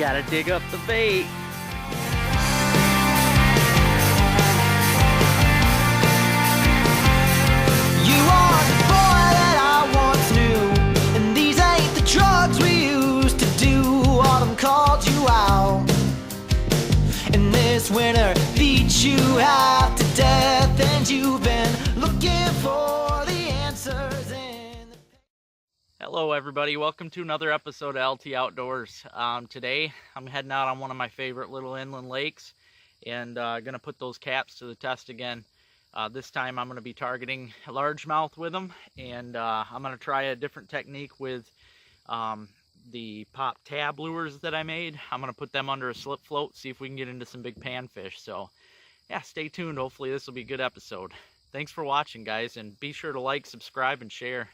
Gotta dig up the bait. You are the boy that I once knew, and these ain't the drugs we used to do. Autumn called you out, and this winter beat you half to death, and you've been looking for the answers in the... Hello everybody, welcome to another episode of LT Outdoors. Today I'm heading out on one of my favorite little inland lakes and gonna put those caps to the test again. This time I'm gonna be targeting largemouth with them, and I'm gonna try a different technique with the pop tab lures that I made. I'm gonna put them under a slip float, see if we can get into some big panfish. So yeah, stay tuned. Hopefully this will be a good episode. Thanks for watching, guys, and be sure to like, subscribe, and share.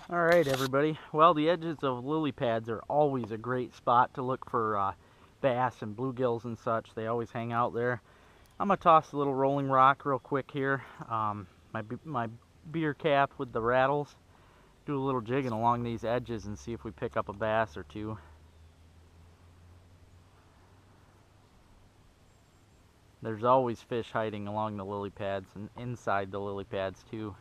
Alright everybody, well, the edges of lily pads are always a great spot to look for bass and bluegills and such. They always hang out there. I'm going to toss a little rolling rock real quick here. My beer cap with the rattles. Do a little jigging along these edges and see if we pick up a bass or two. There's always fish hiding along the lily pads and inside the lily pads too.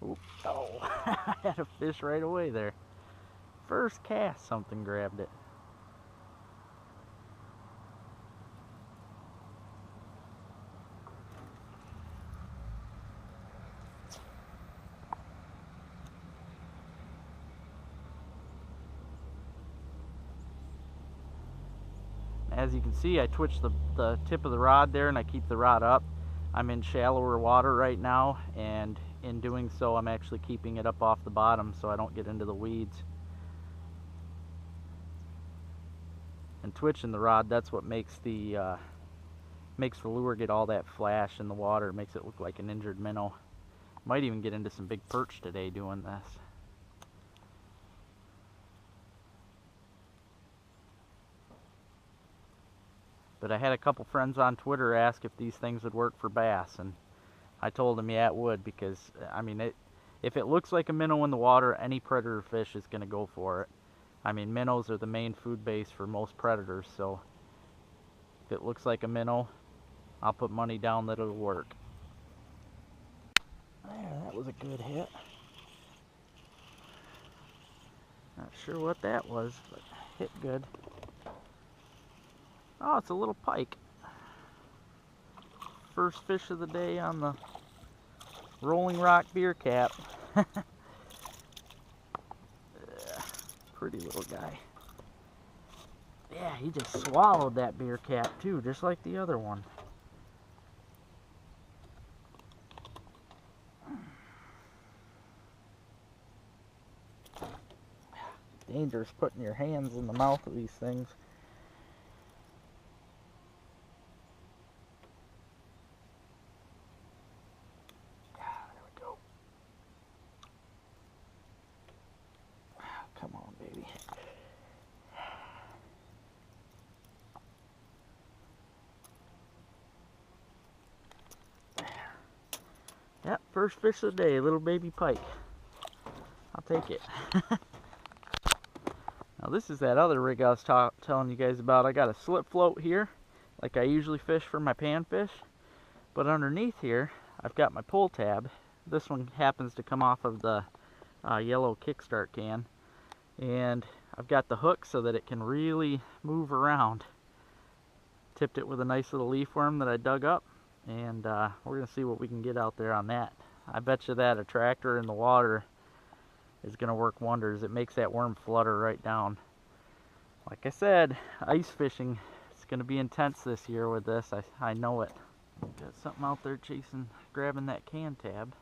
Ooh, oh, I had a fish right away there. First cast, something grabbed it. As you can see, I twitch the tip of the rod there and I keep the rod up. I'm in shallower water right now, and in doing so I'm actually keeping it up off the bottom so I don't get into the weeds. And twitching the rod, that's what makes the lure get all that flash in the water. It makes it look like an injured minnow. Might even get into some big perch today doing this. But I had a couple friends on Twitter ask if these things would work for bass, and I told them yeah, it would, because I mean, if it looks like a minnow in the water, any predator fish is going to go for it. I mean, minnows are the main food base for most predators, so if it looks like a minnow, I'll put money down that it'll work. There, that was a good hit. Not sure what that was, but hit good. Oh, it's a little pike. First fish of the day on the rolling rock beer cap. Pretty little guy. Yeah, he just swallowed that beer cap too, just like the other one. Dangerous putting your hands in the mouth of these things. Come on, baby. Yep, first fish of the day, little baby pike. I'll take it. Now this is that other rig I was telling you guys about. I got a slip float here, like I usually fish for my panfish. But underneath here, I've got my pull tab. This one happens to come off of the yellow kickstart can. And I've got the hook so that it can really move around. Tipped it with a nice little leaf worm that I dug up, and we're going to see what we can get out there on that. I bet you that attractor in the water is going to work wonders. It makes that worm flutter right down. Like I said, ice fishing is going to be intense this year with this. I know it. Got something out there grabbing that can tab.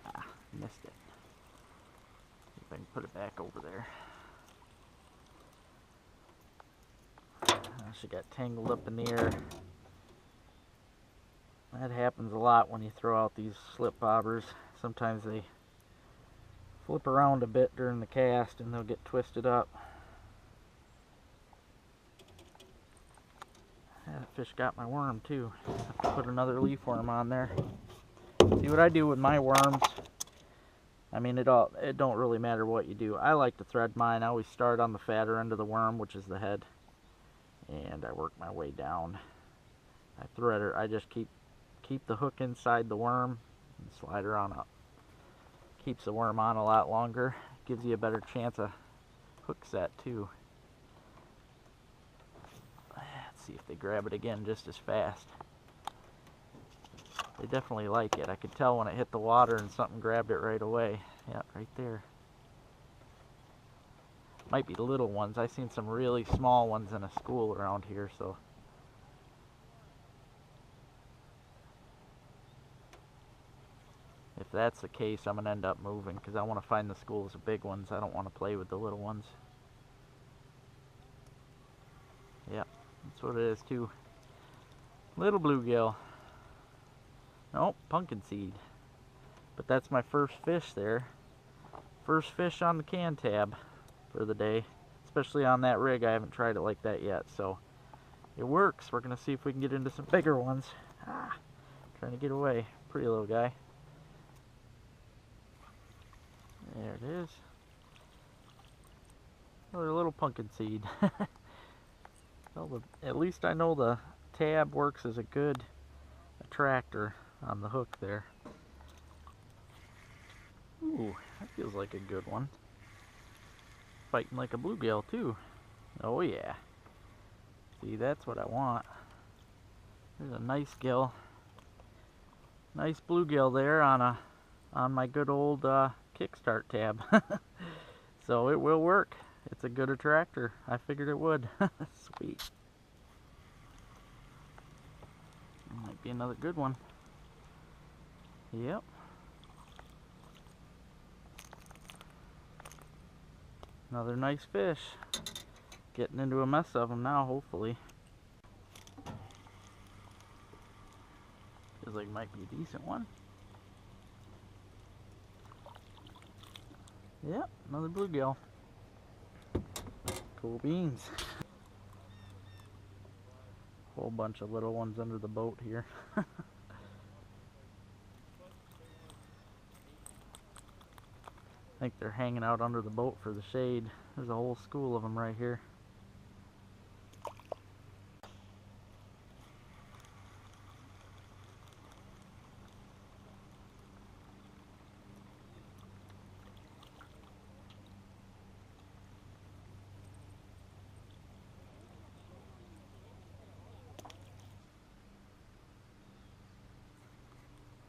Ah, missed it. If I can put it back over there. She got tangled up in the air. That happens a lot when you throw out these slip bobbers. Sometimes they flip around a bit during the cast and they'll get twisted up. That fish got my worm too. I have to put another leaf worm on there. See what I do with my worms. I mean, it don't really matter what you do. I like to thread mine. I always start on the fatter end of the worm, which is the head, and I work my way down. I thread her. I just keep the hook inside the worm and slide her on up. Keeps the worm on a lot longer. Gives you a better chance of hook set too. Let's see if they grab it again just as fast. They definitely like it. I could tell when it hit the water and something grabbed it right away. Yeah, right there. Might be little ones. I've seen some really small ones in a school around here, so. If that's the case, I'm going to end up moving because I want to find the schools of big ones. I don't want to play with the little ones. Yeah, that's what it is too. Little bluegill. Nope, pumpkin seed. But that's my first fish there. First fish on the can tab for the day. Especially on that rig. I haven't tried it like that yet, so it works. We're going to see if we can get into some bigger ones. Trying to get away. Pretty little guy. There it is. Another little pumpkin seed. Well, at least I know the tab works as a good attractor on the hook there. Ooh, that feels like a good one. Fighting like a bluegill too. Oh yeah. See, that's what I want. There's a nice gill. Nice bluegill there on my good old Kickstart tab. So it will work. It's a good attractor. I figured it would. Sweet. Might be another good one. Yep. Another nice fish. Getting into a mess of them now, hopefully. Feels like it might be a decent one. Yep, another bluegill. Cool beans. Whole bunch of little ones under the boat here. I think they're hanging out under the boat for the shade. There's a whole school of them right here.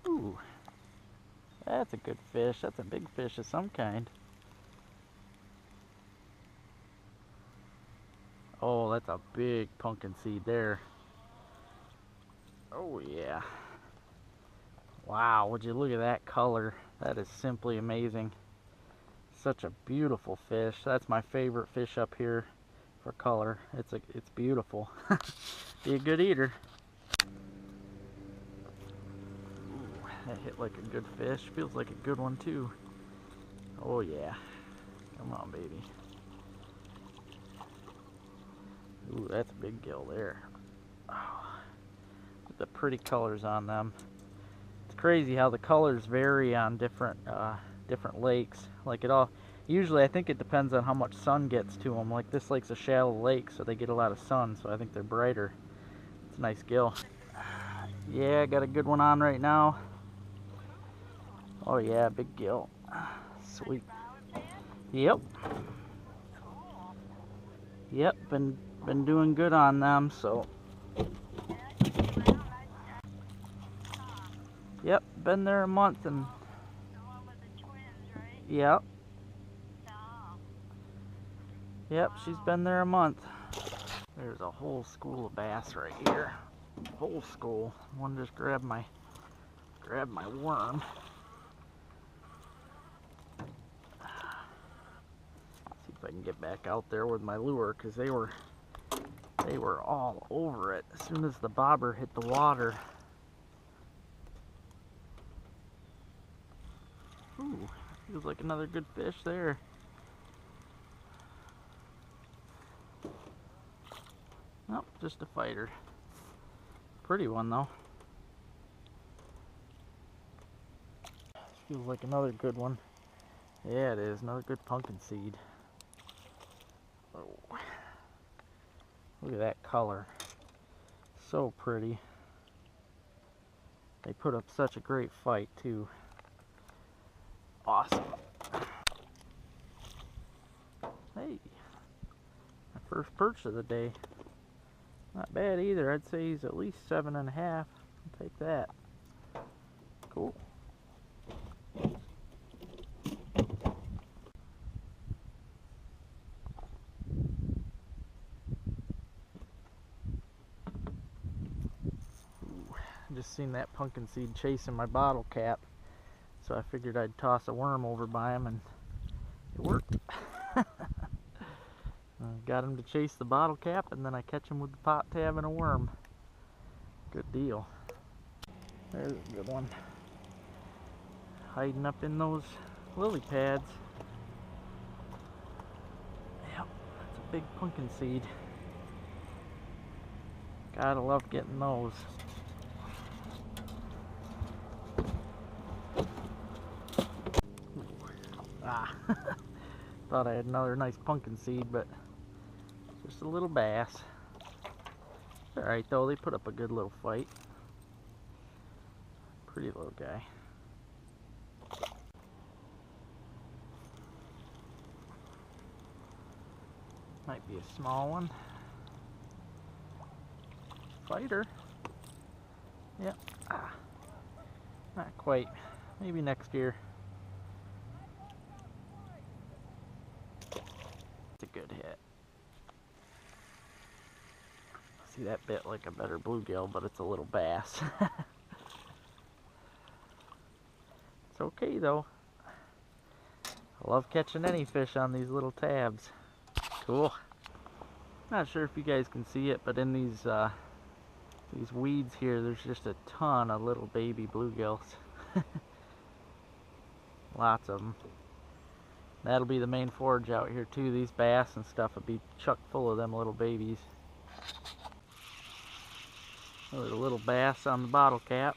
Ooh, that's a good fish. That's a big fish of some kind. Oh, that's a big pumpkin seed there. Oh yeah. Wow, would you look at that color? That is simply amazing. Such a beautiful fish. That's my favorite fish up here for color. It's beautiful. Be a good eater. Ooh, that hit like a good fish. Feels like a good one too. Oh yeah. Come on, baby. Ooh, that's a big gill there. Oh, with the pretty colors on them. It's crazy how the colors vary on different lakes. Like it all. Usually, I think it depends on how much sun gets to them. Like this lake's a shallow lake, so they get a lot of sun. So I think they're brighter. It's a nice gill. Yeah, got a good one on right now. Oh yeah, big gill. Sweet. Yep. Yep, been doing good on them, so. Yep, been there a month and. Yep. Yep, she's been there a month. There's a whole school of bass right here. Whole school. One just grabbed my worm. See if I can get back out there with my lure, because they were all over it as soon as the bobber hit the water. Ooh, feels like another good fish there. Nope, just a fighter. Pretty one though. Feels like another good one. Yeah, it is. Another good pumpkin seed. Oh. Look at that color. So pretty. They put up such a great fight, too. Awesome. Hey. My first perch of the day. Not bad either. I'd say he's at least 7.5. I'll take that. Cool. Just seen that pumpkin seed chasing my bottle cap, so I figured I'd toss a worm over by him, and it worked. Got him to chase the bottle cap, and then I catch him with the pop tab and a worm. Good deal. There's a good one. Hiding up in those lily pads. Yep, that's a big pumpkin seed. Gotta love getting those. Ah, thought I had another nice pumpkin seed, but just a little bass. Alright though, they put up a good little fight. Pretty little guy. Might be a small one. Fighter. Yep. Ah, not quite. Maybe next year. It's a good hit. See, that bit like a better bluegill, but it's a little bass. It's okay though. I love catching any fish on these little tabs. Cool. Not sure if you guys can see it, but in these weeds here, there's just a ton of little baby bluegills. Lots of them. That'll be the main forage out here too. These bass and stuff will be chock full of them little babies. There's a little bass on the bottle cap.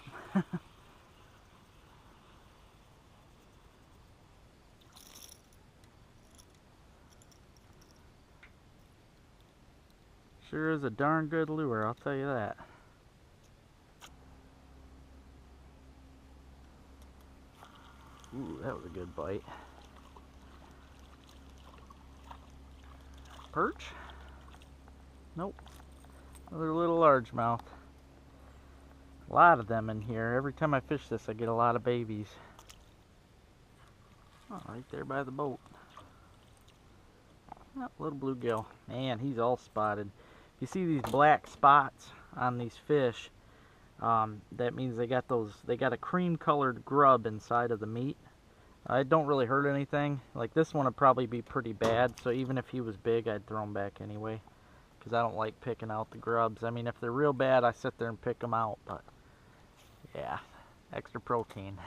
Sure is a darn good lure, I'll tell you that. Ooh, that was a good bite. Perch? Nope. Another little largemouth. A lot of them in here. Every time I fish this, I get a lot of babies. Oh, right there by the boat. Oh, little bluegill. Man, he's all spotted. You see these black spots on these fish, that means they got a cream colored grub inside of the meat. It don't really hurt anything. Like this one would probably be pretty bad, so even if he was big, I'd throw him back anyway, because I don't like picking out the grubs. I mean, if they're real bad, I sit there and pick them out, but yeah, extra protein.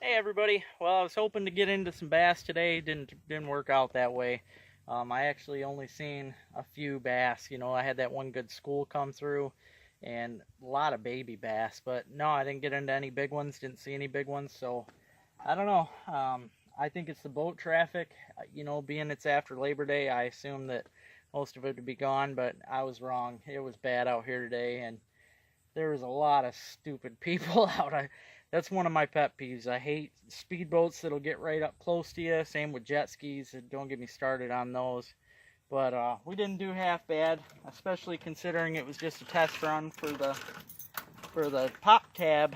Hey everybody, well, I was hoping to get into some bass today. Didn't work out that way. I actually only seen a few bass. You know, I had that one good school come through and a lot of baby bass, but no, I didn't get into any big ones. Didn't see any big ones, so I don't know. I think it's the boat traffic. You know, being it's after Labor Day, I assume that most of it would be gone, but I was wrong. It was bad out here today, and there was a lot of stupid people out. That's one of my pet peeves. I hate speedboats that'll get right up close to you. Same with jet skis. Don't get me started on those. But we didn't do half bad, especially considering it was just a test run for the pop tab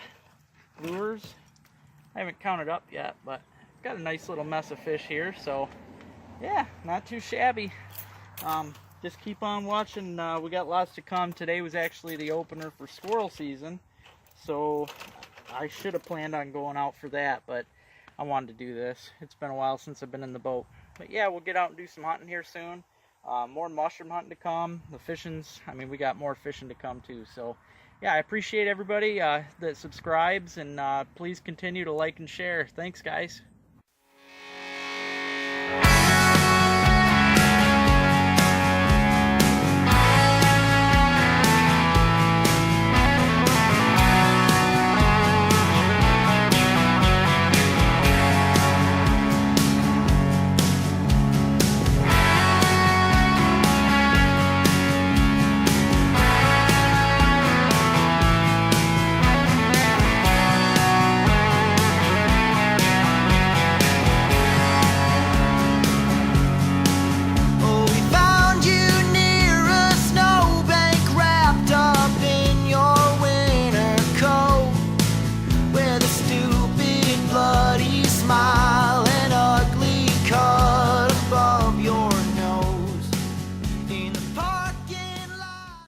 lures. I haven't counted up yet, but got a nice little mess of fish here. So yeah, not too shabby. Just keep on watching. We got lots to come. Today was actually the opener for squirrel season, so I should have planned on going out for that, but I wanted to do this. It's been a while since I've been in the boat. But yeah, we'll get out and do some hunting here soon. More mushroom hunting to come. The fishing's, I mean, we got more fishing to come too. So yeah, I appreciate everybody that subscribes, and please continue to like and share. Thanks, guys.